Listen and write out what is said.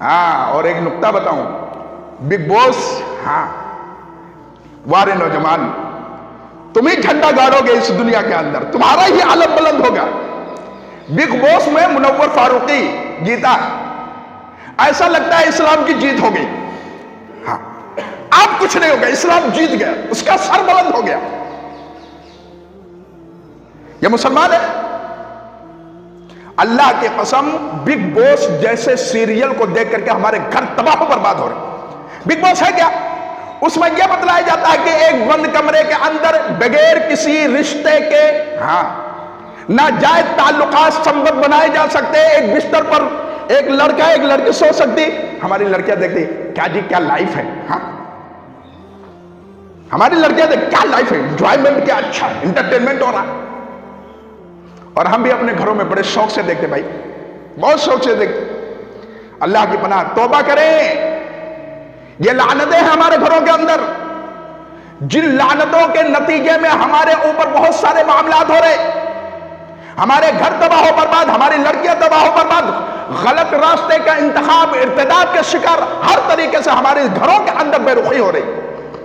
ہاں، اور ایک نقطہ بتاؤں، بگ باس، ہاں وارے نوجوان، تم ہی جھنڈا گاڑو گے اس دنیا کے اندر، تمہارا ہی علم بلند ہوگا۔ بگ باس میں منور فاروقی جیتا، ایسا لگتا ہے اسلام کی جیت ہو گئی۔ ہاں، اب کچھ نہیں ہوگا، اسلام جیت گیا، اس کا سر بلند ہو گیا۔ یہ مسلمان ہے؟ اللہ کی قسم، بگ باس جیسے سیریل کو دیکھ کر کے ہمارے گھر تباہ و برباد ہو رہے۔ بگ باس ہے کیا؟ اس میں یہ بتلایا جاتا ہے کہ ایک بند کمرے کے اندر بغیر کسی رشتے کے، ہاں، ناجائز تعلقات سمبند بنائے جا سکتے۔ ایک بستر پر ایک لڑکا ایک لڑکی سو سکتی۔ ہماری لڑکیاں دیکھتی کیا جی کیا لائف ہے، ہاں، ہماری لڑکیاں دیکھ کیا لائف ہے، انجوائمنٹ کیا اچھا انٹرٹینمنٹ ہو رہا۔ اور ہم بھی اپنے گھروں میں بڑے شوق سے دیکھتے، بھائی بہت شوق سے دیکھتے۔ اللہ کی پناہ، توبہ کریں، یہ لعنتیں ہیں ہمارے گھروں کے اندر، جن لعنتوں کے نتیجے میں ہمارے اوپر بہت سارے معاملات ہو رہے، ہمارے گھر تباہ و برباد، ہماری لڑکیاں تباہ و برباد، غلط راستے کا انتخاب، ارتداد کے شکار، ہر طریقے سے ہمارے گھروں کے اندر بے رخی ہو رہی۔